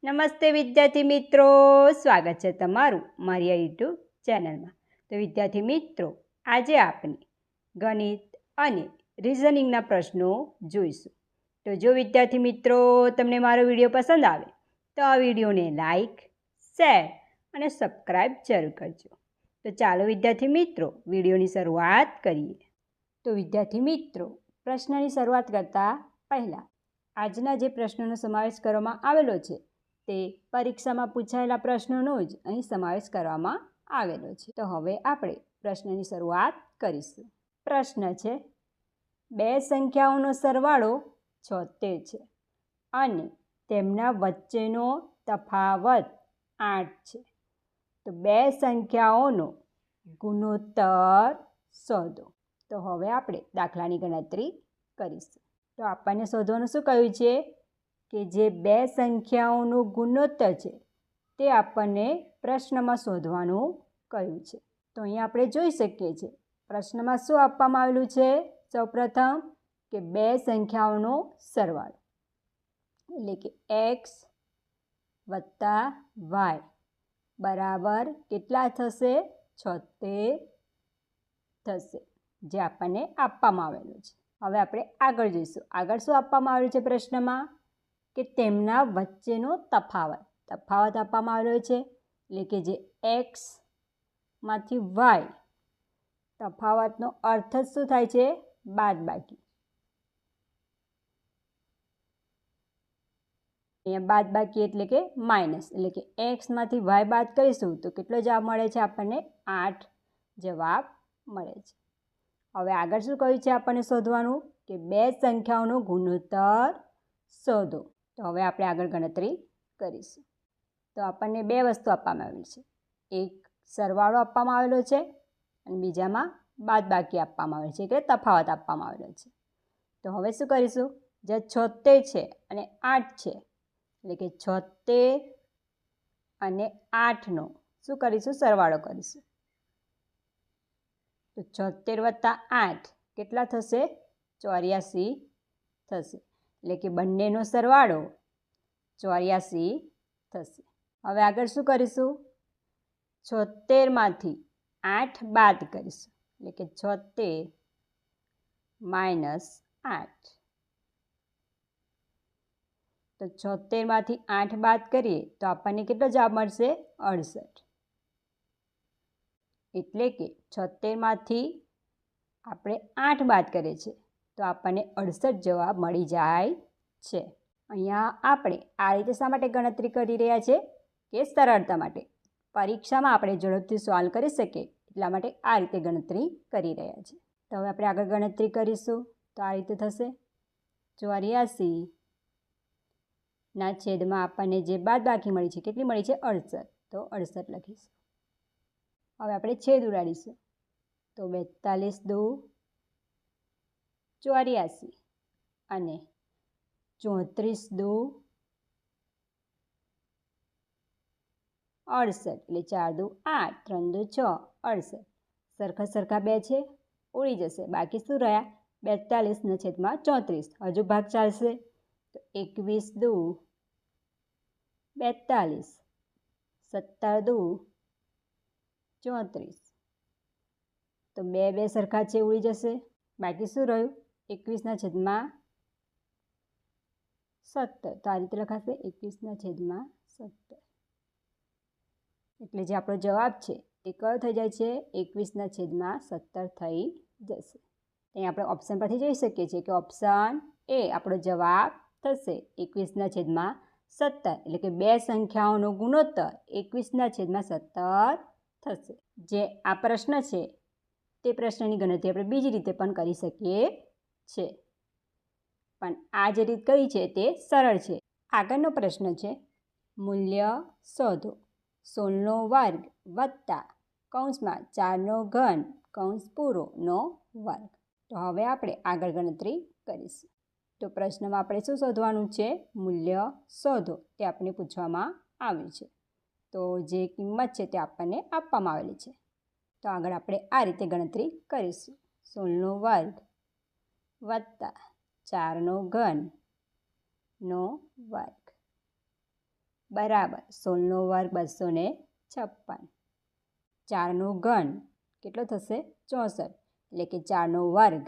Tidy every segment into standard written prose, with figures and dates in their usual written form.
નમસ્તે વિદ્યાર્થી મિત્રો, સ્વાગત છે તમારું મારી આ યુટ્યુબ ચેનલમાં. તો વિદ્યાર્થી મિત્રો, આજે આપણે ગણિત અને રિઝનિંગના પ્રશ્નો જોઈશું. તો જો વિદ્યાર્થી મિત્રો તમને મારો વિડીયો પસંદ આવે તો આ વિડીયોને લાઈક, શેર અને સબસ્ક્રાઈબ જરૂર કરજો. તો ચાલો વિદ્યાર્થી મિત્રો વિડીયોની શરૂઆત કરીએ. તો વિદ્યાર્થી મિત્રો, પ્રશ્નની શરૂઆત કરતાં પહેલાં આજના જે પ્રશ્નોનો સમાવેશ કરવામાં આવેલો છે તે પરીક્ષામાં પૂછાયેલા પ્રશ્નોનો જ અહીં સમાવેશ કરવામાં આવેલો છે. તો હવે આપણે પ્રશ્નની શરૂઆત કરીશું. પ્રશ્ન છે, બે સંખ્યાઓનો સરવાળો 76 છે અને તેમના વચ્ચેનો તફાવત 8 છે. તો બે સંખ્યાઓનો ગુણોત્તર શોધો. તો હવે આપણે દાખલાની ગણતરી કરીશું. તો આપણને શોધવાનું શું કહ્યું છે કે જે બે સંખ્યાઓનો ગુણોત્તર છે તે આપણને પ્રશ્નમાં શોધવાનું કહ્યું છે. તો અહીંયા આપણે જોઈ શકીએ છીએ પ્રશ્નમાં શું આપવામાં આવેલું છે. સૌપ્રથમ કે બે સંખ્યાઓનો સરવાળો એટલે કે એક્સ વત્તા વાય બરાબર કેટલા થશે? 76 થશે, જે આપણને આપવામાં આવેલું છે. હવે આપણે આગળ જોઈશું. આગળ શું આપવામાં આવેલું છે પ્રશ્નમાં? કે તેમના વચ્ચેનો તફાવત આપવામાં આવેલો છે. એટલે કે જે એક્સમાંથી વાય તફાવતનો અર્થ જ શું થાય છે? બાદબાકી. અહીંયા બાદબાકી એટલે કે માઇનસ, એટલે કે એક્સમાંથી વાય બાદ કરીશું તો કેટલો જવાબ મળે છે આપણને? 8 જવાબ મળે છે. હવે આગળ શું કહ્યું છે આપણને શોધવાનું? કે બે સંખ્યાઓનો ગુણોત્તર શોધો. તો હવે આપણે આગળ ગણતરી કરીશું. તો આપણને બે વસ્તુ આપવામાં આવેલી છે. એક સરવાળો આપવામાં આવેલો છે અને બીજામાં બાદબાકી આપવામાં આવેલ છે, એટલે તફાવત આપવામાં આવેલો છે. તો હવે શું કરીશું? જે 76 છે અને 8 છે, એટલે કે 76 અને 8નો શું કરીશું? સરવાળો કરીશું. તો 76 વત્તા 8 કેટલા થશે? 84 થશે, એટલે કે બંનેનો સરવાળો 84 થશે. હવે આગળ શું કરીશું? 76માંથી 8 બાદ કરીશું, એટલે કે 76 - 8. તો 76માંથી 8 બાદ કરીએ તો આપણને કેટલો જવાબ મળશે? 68. એટલે કે 76માંથી આપણે 8 બાદ કરીએ છીએ તો આપણને 68 જવાબ મળી જાય છે. અહીંયા આપણે આ રીતે શા માટે ગણતરી કરી રહ્યા છે? કે સરળતા માટે. પરીક્ષામાં આપણે ઝડપથી સોલ્વ કરી શકીએ એટલા માટે આ રીતે ગણતરી કરી રહ્યા છે. તો હવે આપણે આગળ ગણતરી કરીશું. તો આ રીતે થશે 84 ના છેદમાં આપણને જે બાદબાકી મળી છે કેટલી મળી છે? 68. તો 68 લખીશું. હવે આપણે છેદ ઉડાડીશું. તો 42 દુ 84 અને 34 દુ 68, એટલે 4 દુ 8, 3 દુ 6, 68. સરખા સરખા બે છે, ઉડી જશે. બાકી શું રહ્યા? 42 છેદમાં 34. હજુ ભાગ ચાલશે. તો 21 દુ 42, 17 દુ 34. તો બે સરખા છે, ઉડી જશે. બાકી શું રહ્યું? 21 છેદમાં 17. તો આ રીતે લખાશે 21 છેદમાં 17. એટલે જે આપણો જવાબ છે એ કયો થઈ જાય છે? 21 છેદમાં 17 થઈ જશે. અહીં આપણે ઓપ્શન પરથી જોઈ શકીએ છીએ કે ઓપ્શન એ આપણો જવાબ થશે 21 છેદમાં 17. એટલે કે બે સંખ્યાઓનો ગુણોત્તર 21 છેદમાં 17 થશે. જે આ પ્રશ્ન છે તે પ્રશ્નની ગણતરી આપણે બીજી રીતે પણ કરી શકીએ છીએ, પણ આ જે રીત કઈ છે તે સરળ છે. આગળનો પ્રશ્ન છે, મૂલ્ય શોધો. 16નો વર્ગ વત્તા કૌંસમાં 4નો ઘન કૌંસ પૂરોનો વર્ગ. તો હવે આપણે આગળ ગણતરી કરીશું. તો પ્રશ્નમાં આપણે શું શોધવાનું છે? મૂલ્ય શોધો. તે આપણને પૂછવામાં આવ્યું છે. તો જે કિંમત છે તે આપણને આપવામાં આવેલી છે. તો આગળ આપણે આ રીતે ગણતરી કરીશું. 16નો વર્ગ વત્તા 4નો ઘનનો વર્ગ. બરાબર 16નો વર્ગ 256. 4નો ઘન કેટલો થશે 64, એટલે કે 4નો વર્ગ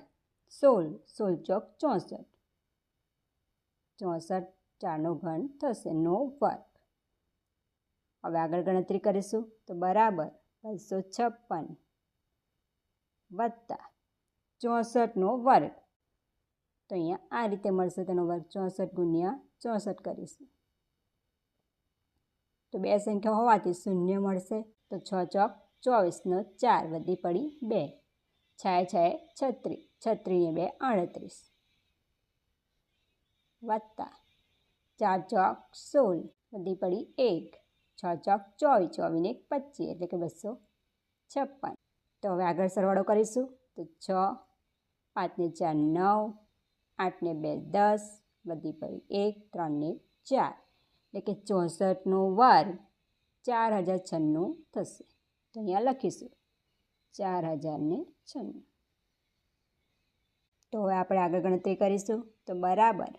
16, 16 ચોક 64, 64 4નો ઘન થશે નો વર્ગ. હવે આગળ ગણતરી કરીશું તો બરાબર 256 વત્તા 64નો વર્ગ. તો અહીંયા આ રીતે મળશે તેનો વર્ગ 64 ગુણ્યા 64 કરીશું તો બે સંખ્યા હોવાથી શૂન્ય મળશે. તો 6 ચોક 24 નો 4 વધી પડી 2, 6 6 36, 36 ને 2 38 વત્તા 4 ચોક 16 વધી પડી 1, 6 ચોક 24, 24 ને 25 એટલે કે 256. તો હવે આગળ સરવાળો કરીશું તો 6, 5 ને 4 9, 8 ને 2 10 વધી પડી 1, 3 ને 4 એટલે કે 64નો વર્ગ 4096 થશે. તો અહીંયા લખીશું 4096. તો હવે આપણે આગળ ગણતરી કરીશું તો બરાબર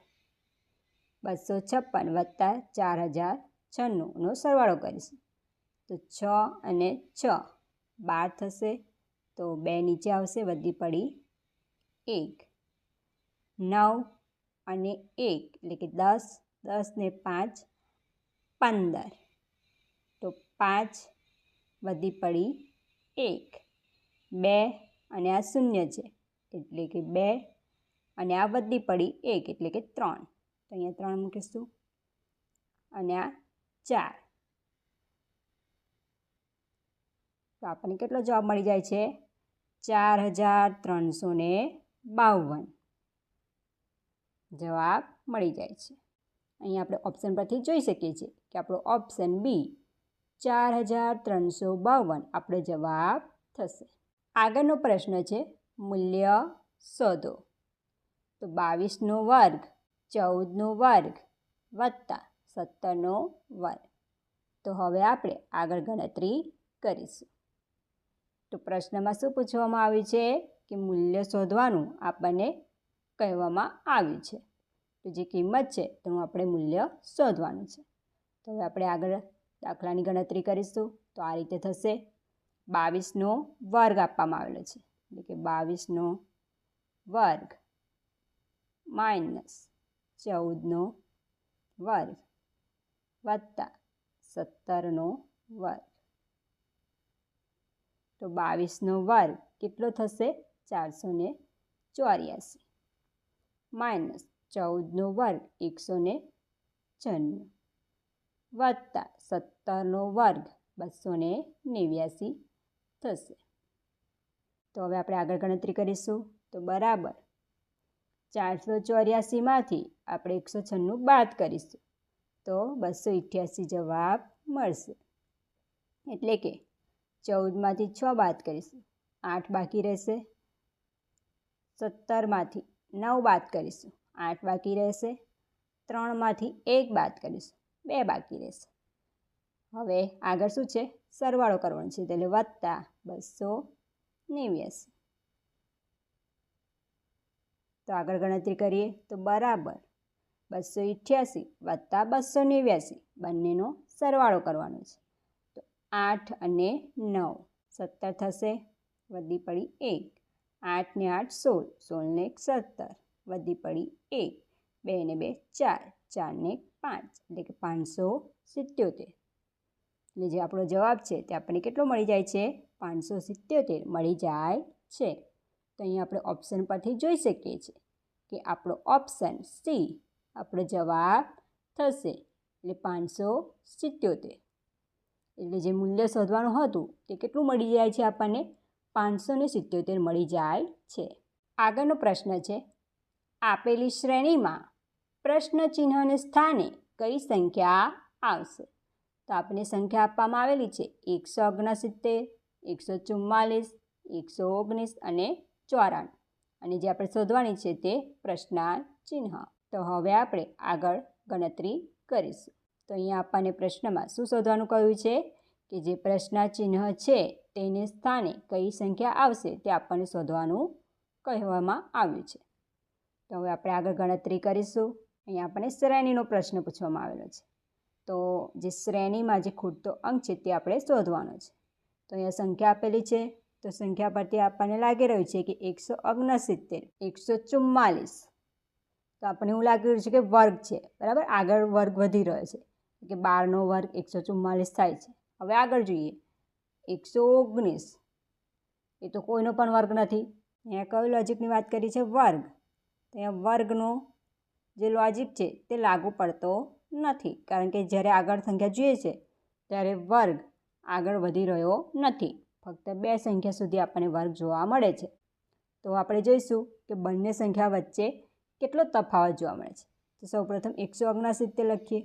256 વત્તા 4096નો સરવાળો કરીશું તો 6 અને 6 12 થશે. તો 2 નીચે આવશે વધી પડી 1, 9 અને 1 એટલે કે 10, 10 ને 5 15, તો 5 વધી પડી 1, 2 અને આ શૂન્ય છે એટલે કે 2 અને આ વધી પડી 1 એટલે કે 3, તો અહીંયા 3 મૂકીશું અને આ 4. તો આપણને કેટલો જવાબ મળી જાય છે 4352 જવાબ મળી જાય છે. અહીં આપણે ઓપ્શન પરથી જોઈ શકીએ છીએ કે આપણો ઓપ્શન બી 4352 આપણો જવાબ થશે. આગળનો પ્રશ્ન છે મૂલ્ય શોધો. તો 22નો વર્ગ 14નો વર્ગ વત્તા 17નો વર્ગ. તો હવે આપણે આગળ ગણતરી કરીશું. તો પ્રશ્નમાં શું પૂછવામાં આવ્યું છે કે મૂલ્ય શોધવાનું આપણને કહેવામાં આવ્યું છે. તો જે કિંમત છે તેનું આપણે મૂલ્ય શોધવાનું છે. તો હવે આપણે આગળ દાખલાની ગણતરી કરીશું. તો આ રીતે થશે 22નો વર્ગ આપવામાં આવેલો છે એટલે કે 22નો વર્ગ માઇનસ 14નો વર્ગ વત્તા 17નો વર્ગ. તો 22નો વર્ગ કેટલો થશે 484 માઇનસ 14નો વર્ગ 196 વત્તા 17નો વર્ગ 289 થશે. તો હવે આપણે આગળ ગણતરી કરીશું તો બરાબર 484માંથી આપણે 196 બાદ કરીશું તો 288 જવાબ મળશે. એટલે કે 14માંથી 6 બાદ કરીશું 8 બાકી રહેશે. 17માંથી 9 બાદ કરીશું 8 બાકી રહેશે. 3માંથી 1 બાદ કરીશું 2 બાકી રહેશે. હવે આગળ શું છે સરવાળો કરવાનો છે એટલે વત્તા 289. તો આગળ ગણતરી કરીએ તો બરાબર 288 વત્તા 289 બંનેનો સરવાળો કરવાનો છે. તો 8 અને 9 17 થશે વધી પડી 1, 8 ને 8 16, 16 ને 1 17 વધી પડી 1, 2 ને 2 4, 4 ને 5 એટલે કે 577. એટલે જે આપણો જવાબ છે તે આપણને કેટલો મળી જાય છે 577 મળી જાય છે. તો અહીં આપણે ઓપ્શન પરથી જોઈ શકીએ છીએ કે આપણો ઓપ્શન સી આપણો જવાબ થશે એટલે 577. એટલે જે મૂલ્ય શોધવાનું હતું તે કેટલું મળી જાય છે આપણને 577 મળી જાય છે. આગળનો પ્રશ્ન છે આપેલી શ્રેણીમાં પ્રશ્ન ચિહ્નને સ્થાને કઈ સંખ્યા આવશે. તો આપણને સંખ્યા આપવામાં આવેલી છે 169, 144, 119 અને 94 અને જે આપણે શોધવાની છે તે પ્રશ્નાર્થ ચિહ્ન. તો હવે આપણે આગળ ગણતરી કરીશું. તો અહીંયા આપણને પ્રશ્નમાં શું શોધવાનું કહ્યું છે કે જે પ્રશ્નાર્થ ચિહ્ન છે તેને સ્થાને કઈ સંખ્યા આવશે તે આપણને શોધવાનું કહેવામાં આવ્યું છે. તો હવે આપણે આગળ ગણતરી કરીશું. અહીંયા આપણને શ્રેણીનો પ્રશ્ન પૂછવામાં આવેલો છે. તો તો જે શ્રેણીમાં જે ખૂટતો અંક છે તે આપણે શોધવાનો છે. તો અહીંયા સંખ્યા આપેલી છે, તો સંખ્યા પરથી આપણને લાગી રહ્યું છે કે 169, 144. તો આપણને એવું લાગી રહ્યું છે કે વર્ગ છે, બરાબર. આગળ વર્ગ વધી રહ્યો છે કે 12નો વર્ગ 144 થાય છે. હવે આગળ જોઈએ 119. એ તો કોઈનો પણ વર્ગ નથી. અહીંયા કયો લોજિકની વાત કરી છે? વર્ગ. તો અહીંયા વર્ગનો જે લોજિક છે તે લાગુ પડતો નથી, કારણ કે જ્યારે આગળ સંખ્યા જોઈએ છે ત્યારે વર્ગ આગળ વધી રહ્યો નથી. ફક્ત 2 સંખ્યા સુધી આપણને વર્ગ જોવા મળે છે. તો આપણે જોઈશું કે બંને સંખ્યા વચ્ચે કેટલો તફાવત જોવા મળે છે. તો સૌપ્રથમ 169 લખીએ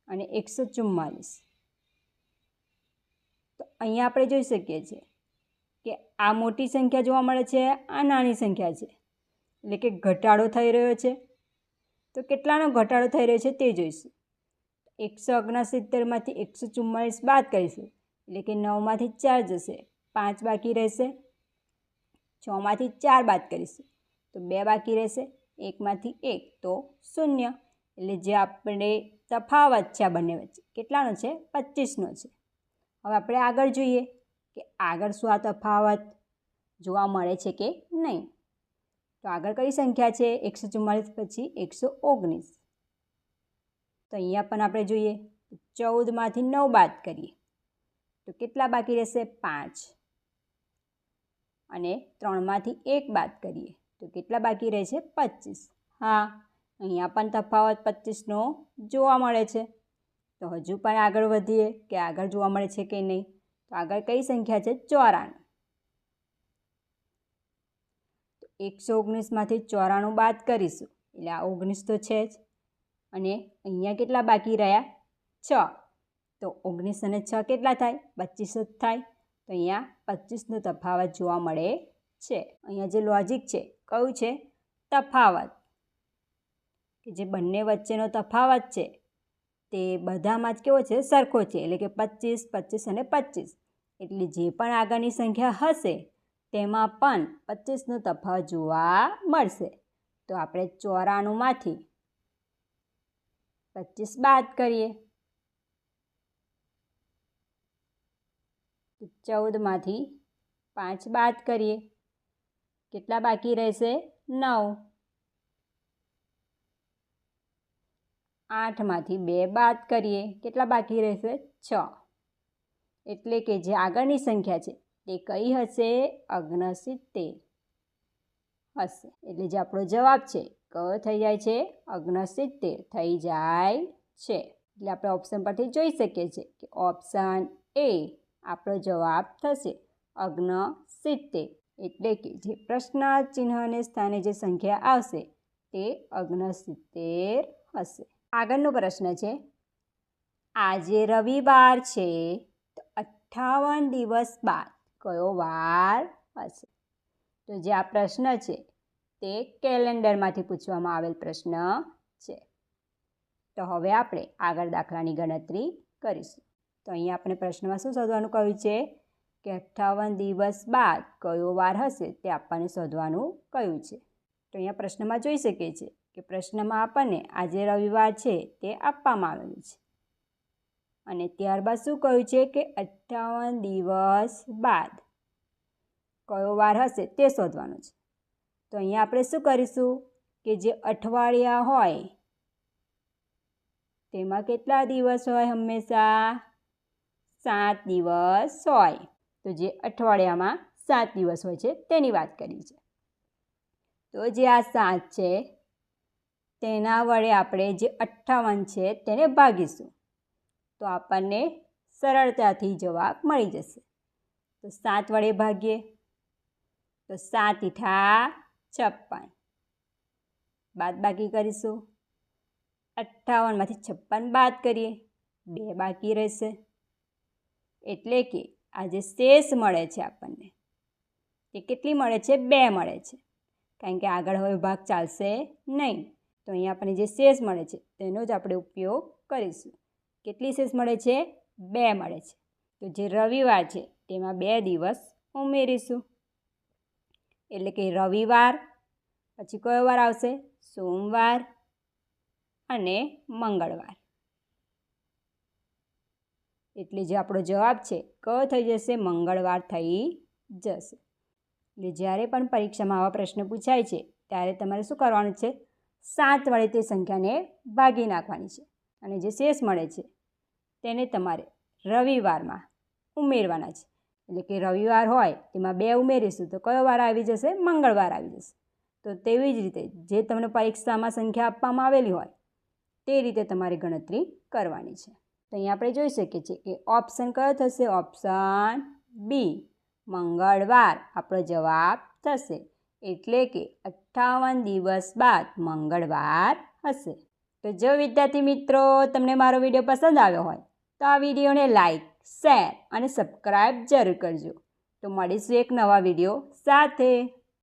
અને 144. તો અહીંયા આપણે જોઈ શકીએ છીએ કે આ મોટી સંખ્યા જોવા મળે છે, આ નાની સંખ્યા છે, એટલે કે ઘટાડો થઈ રહ્યો છે. તો કેટલાનો ઘટાડો થઈ રહ્યો છે તે જોઈશું. 169માંથી 144 બાદ કરીશું, એટલે કે 9માંથી 4 જશે, 5 બાકી રહેશે. 6માંથી 4 બાદ કરીશું તો 2 બાકી રહેશે, 1માંથી 1 તો 0. એટલે જે આપણે તફાવત છે આ બંને વચ્ચે કેટલાનો છે? 25નો છે. હવે આપણે આગળ જોઈએ કે આગળ શું આ તફાવત જોવા મળે છે કે નહીં. તો આગળ કઈ સંખ્યા છે? 144 પછી 119. તો અહીંયા પણ આપણે જોઈએ 14માંથી 9 બાદ કરીએ તો કેટલા બાકી રહેશે? 5. અને 3માંથી 1 બાદ કરીએ તો કેટલા બાકી રહે છે? 25. હા, અહીંયા પણ તફાવત 25નો જોવા મળે છે. તો હજુ પણ આગળ વધીએ કે આગળ જોવા મળે છે કે નહીં. તો આગળ કઈ સંખ્યા છે? 94. તો 119માંથી 94 બાદ કરીશું એટલે આ 19 તો છે જ. અને અહીંયા કેટલા બાકી રહ્યા? 6. તો 19 અને 6 કેટલા થાય? 25 જ થાય. તો અહીંયા 25નો તફાવત જોવા મળે છે. અહીંયા જે લોજિક છે કયું છે? તફાવત. કે જે બંને વચ્ચેનો તફાવત છે તે બધામાં જ કેવો છે? સરખો છે. એટલે કે 25, 25 અને 25. એટલે જે પણ આગળની સંખ્યા હશે તેમાં પણ 25નો તફાવત જોવા મળશે. તો આપણે 94માંથી 25 બાદ કરીએ તો 14માંથી 5 બાદ કરીએ કેટલા બાકી રહેશે? 9. 8માંથી 2 બાદ કરીએ કેટલા બાકી રહેશે? 6. એટલે કે જે આગળની સંખ્યા છે તે કઈ હશે? 69 હશે. એટલે જે આપણો જવાબ છે કયો થઈ જાય છે? 69 થઈ જાય છે. એટલે આપણે ઓપ્શન પરથી જોઈ શકીએ છીએ કે ઓપ્શન એ આપણો જવાબ થશે 69. એટલે કે જે પ્રશ્ન ચિહ્નને સ્થાને જે સંખ્યા આવશે તે 69 હશે. આગળનો પ્રશ્ન છે, આજે રવિવાર છે તો 58 દિવસ બાદ કયો વાર હશે? તો જે આ પ્રશ્ન છે તે કેલેન્ડરમાંથી પૂછવામાં આવેલ પ્રશ્ન છે. તો હવે આપણે આગળ દાખલાની ગણતરી કરીશું. તો અહીંયા આપણે પ્રશ્નમાં શું શોધવાનું કહ્યું છે કે 58 દિવસ બાદ કયો વાર હશે તે આપણને શોધવાનું કહ્યું છે. તો અહીંયા પ્રશ્નમાં જોઈ શકીએ છીએ કે પ્રશ્નમાં આપણને આજે રવિવાર છે તે આપવામાં આવેલું છે અને ત્યારબાદ શું કહ્યું છે કે 58 દિવસ બાદ કયો વાર હશે તે શોધવાનું છે. તો અહીંયા આપણે શું કરીશું કે જે અઠવાડિયા હોય તેમાં કેટલા દિવસ હોય? હંમેશા 7 દિવસ હોય. તો જે અઠવાડિયામાં 7 દિવસ હોય છે તેની વાત કરી છે. તો જે આ 7 છે તેના વડે આપણે જે 58 છે તેને ભાગીશું તો આપણને સરળતાથી જવાબ મળી જશે. તો 7 વડે ભાગીએ તો 7 * 56. બાદબાકી કરીશું 58માંથી 56 બાદ કરીએ 2 બાકી રહેશે. એટલે કે આ જે શેષ મળે છે આપણને તે કેટલી મળે છે? 2 મળે છે. કારણ કે આગળ હવે ભાગ ચાલશે નહીં. તો અહીંયા આપણને જે શેષ મળે છે તેનો જ આપણે ઉપયોગ કરીશું. કેટલી શેષ મળે છે? 2 મળે છે. તો જે રવિવાર છે તેમાં 2 દિવસ ઉમેરીશું એટલે કે રવિવાર પછી કયો વાર આવશે? સોમવાર અને મંગળવાર. એટલે જે આપણો જવાબ છે ક થઈ જશે, મંગળવાર થઈ જશે. એટલે જ્યારે પણ પરીક્ષામાં આવા પ્રશ્ન પૂછાય છે ત્યારે તમારે શું કરવાનું છે? 7 વડે તે સંખ્યાને ભાગી નાખવાની છે અને જે શેષ મળે છે તેને તમારે રવિવારમાં ઉમેરવાના છે. એટલે કે રવિવાર હોય તેમાં 2 ઉમેરીશું તો કયો વાર આવી જશે? મંગળવાર આવી જશે. તો તેવી જ રીતે જે તમને પરીક્ષામાં સંખ્યા આપવામાં આવેલી હોય તે રીતે તમારે ગણતરી કરવાની છે. તો અહીં આપણે જોઈ શકીએ છીએ કે ઓપ્શન કયો થશે? ઓપ્શન બી, મંગળવાર આપણો જવાબ થશે. એટલે કે 58 દિવસ બાદ મંગળવાર હશે. તો જો વિદ્યાર્થી મિત્રો તમને મારો વિડીયો પસંદ આવ્યો હોય તો આ વિડીયોને લાઈક, શેર અને સબસ્ક્રાઈબ જરૂર કરજો. તો મળીશું એક નવા વિડીયો સાથે.